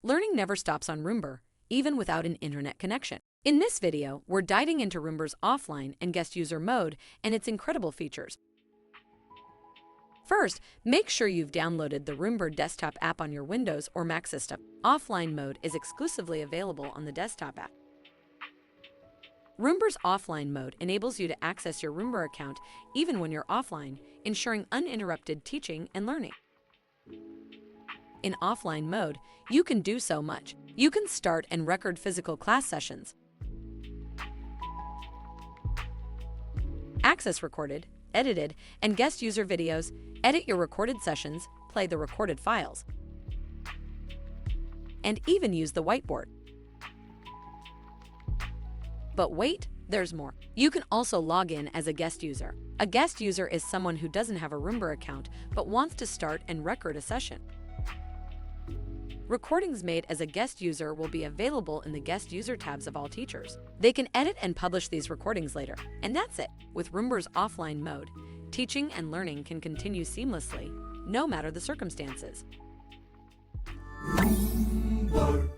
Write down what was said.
Learning never stops on Roombr, even without an internet connection. In this video, we're diving into Roombr's offline and guest user mode and its incredible features. First, make sure you've downloaded the Roombr desktop app on your Windows or Mac system. Offline mode is exclusively available on the desktop app. Roombr's offline mode enables you to access your Roombr account even when you're offline, ensuring uninterrupted teaching and learning. In offline mode, you can do so much. You can start and record physical class sessions, access recorded, edited, and guest user videos, edit your recorded sessions, play the recorded files, and even use the whiteboard. But wait, there's more. You can also log in as a guest user. A guest user is someone who doesn't have a Roombr account but wants to start and record a session. Recordings made as a guest user will be available in the guest user tabs of all teachers. They can edit and publish these recordings later. And that's it. With Roombr's offline mode, teaching and learning can continue seamlessly, no matter the circumstances. Roombr.